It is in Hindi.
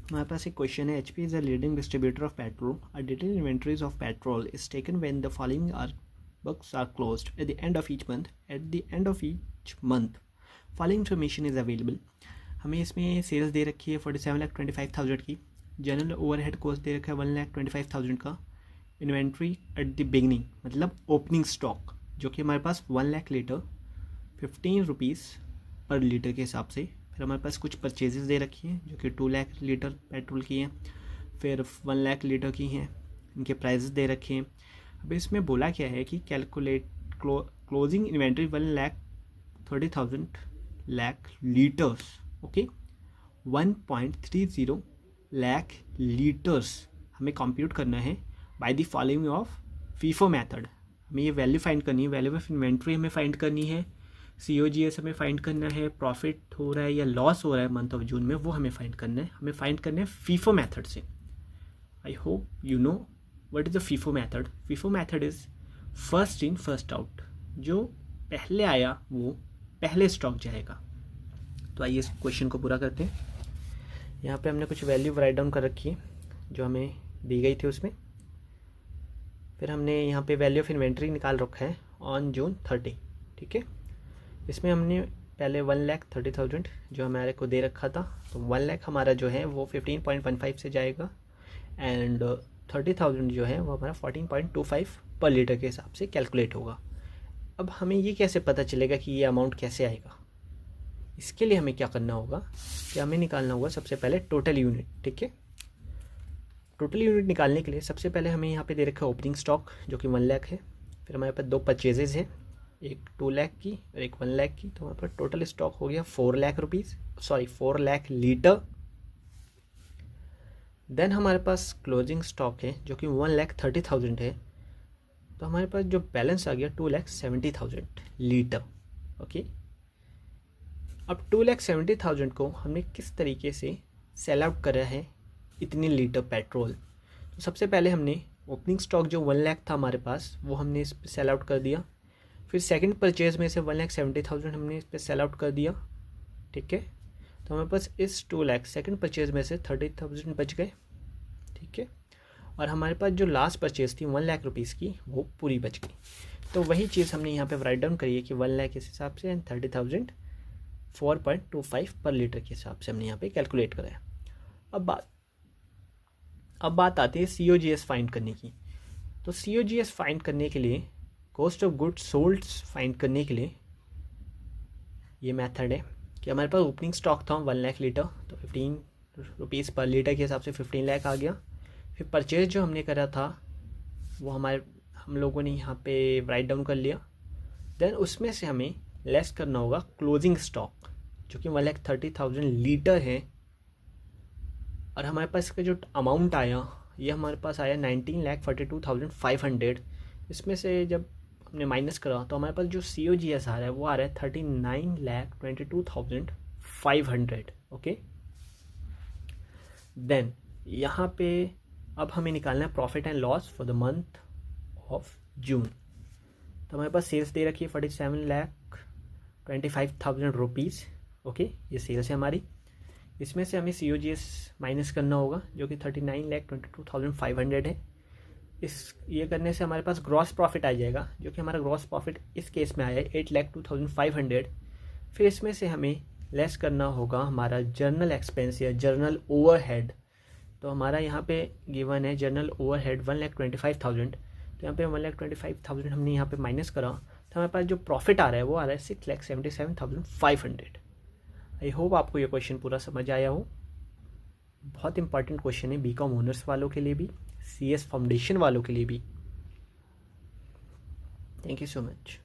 हमारे पास एक क्वेश्चन है, HP is a leading distributor of petrol, a detailed inventories of petrol is taken when the following are books are closed at the end of each month. At the end of each month, following information is available. हमें इसमें सेल्स दे रखी है 47,25,000 की, जनरल ओवरहेड कॉस्ट दे रखा है 1,25,000 का, इन्वेंट्री एट द बिगनिंग मतलब ओपनिंग स्टॉक जो कि हमारे पास 1 लाख लीटर 15 रुपीज़ पर लीटर के हिसाब से। फिर हमारे पास कुछ परचेजेस दे रखी हैं जो कि 2 लाख लीटर पेट्रोल की हैं, फिर 1 लाख लीटर की हैं, इनके प्राइजेस दे रखे हैं। अब इसमें बोला क्या है कि calculate closing inventory 1,30,000 lakh litres, okay 1.30 lakh litres हमें कंप्यूट करना है by the following of FIFO method. हमें ये वैल्यू फाइंड करनी है, वैल्यू ऑफ इन्वेंट्री हमें फाइंड करनी है, COGS हमें फाइंड करना है, प्रॉफिट हो रहा है या लॉस हो रहा है मंथ ऑफ जून में वो हमें फाइंड करना है। हमें फाइंड करना है फीफो मेथड से। I hope you know what is the FIFO method. FIFO method is first in first out, जो पहले आया वो पहले स्टॉक जाएगा। तो आइए इस क्वेश्चन को पूरा करते हैं। यहाँ पे हमने कुछ वैल्यू राइट डाउन कर रखी है जो हमें दी गई थी उसमें। फिर हमने यहाँ पे वैल्यू ऑफ इन्वेंट्री निकाल रखा है ऑन जून 30, ठीक है। इसमें हमने पहले 1,30,000 जो हमारे को दे रखा था, तो 1 लाख हमारा जो है वो 15.15 से जाएगा एंड 30,000 जो है वो हमारा 14.25 पर लीटर के हिसाब से कैलकुलेट होगा। अब हमें ये कैसे पता चलेगा कि ये अमाउंट कैसे आएगा? इसके लिए हमें क्या करना होगा कि हमें निकालना होगा सबसे पहले टोटल यूनिट, ठीक है। टोटल यूनिट निकालने के लिए सबसे पहले हमें यहाँ पे दे रखा है ओपनिंग स्टॉक जो कि 1 लाख है। फिर हमारे पास 2 परचेजेज हैं, एक 2 लाख की और एक 1 लाख की, तो हमारे पास टोटल स्टॉक हो गया 4 लाख लीटर। देन हमारे पास क्लोजिंग स्टॉक है जो कि 1,30,000 है, तो हमारे पास जो बैलेंस आ गया 2,70,000 लीटर, ओके। अब 2,70,000 को हमने किस तरीके से सेल आउट करा है इतने लीटर पेट्रोल। तो सबसे पहले हमने ओपनिंग स्टॉक जो 1 लाख था हमारे पास वो हमने इस पर सेल आउट कर दिया। फिर सेकंड परचेज में से 1,70,000 हमने इस पर सेल आउट कर दिया, ठीक है। तो हमारे पास इस 2 लाख सेकंड परचेज में से 30,000 बच गए, ठीक है। और हमारे पास जो लास्ट परचेज थी 1 लाख रुपीज़ की वो पूरी बच गई। तो वही चीज़ हमने यहाँ पे राइट डाउन करी है कि 1 लाख इस हिसाब से एंड 30,000 4.25 पर लीटर के हिसाब से हमने यहाँ पे कैलकुलेट कराया। अब बात आती है COGS फाइंड करने की। तो COGS फाइंड करने के लिए, cost of goods sold find करने के लिए ये मेथड है कि हमारे पास ओपनिंग स्टॉक था 1 लाख लीटर, तो 15 रुपीज़ पर लीटर के हिसाब से 15 लाख आ गया। फिर परचेज जो हमने करा था वो हम लोगों ने यहाँ पे राइट डाउन कर लिया। देन उसमें से हमें लेस करना होगा क्लोजिंग स्टॉक जो कि 1,30,000 लीटर है, और हमारे पास इसका जो अमाउंट आया ये हमारे पास आया 19,42,500। इसमें से जब हमने माइनस करा तो हमारे पास जो COGS आ रहा है वो आ रहा है 39,22,500, ओके। देन यहाँ पे अब हमें निकालना है profit and loss for the month of June. तो हमारे पास सेल्स दे रखी है 47,25,000 रुपीज़, ओके, ये सेल्स है हमारी। इसमें से हमें COGS माइनस करना होगा जो कि 39,22,500 है। ये करने से हमारे पास ग्रॉस प्रॉफिट आ जाएगा जो कि हमारा ग्रॉस प्रॉफिट इस केस में आया है 8,02,500। फिर इसमें से हमें लेस करना होगा हमारा जर्नल एक्सपेंस या जर्नल ओवरहेड। तो हमारा यहाँ पे गिवन है जर्नल ओवरहेड 1,25,000, तो यहाँ पे 1,25,000 हमने यहाँ पे माइनस करा, तो हमारे पास जो प्रॉफिट आ रहा है वो आ रहा है 6,77,500। आई होप आपको ये क्वेश्चन पूरा समझ आया हो। बहुत इंपॉर्टेंट क्वेश्चन है BCom ऑनर्स वालों के लिए भी, CS फाउंडेशन वालों के लिए भी। Thank you so much.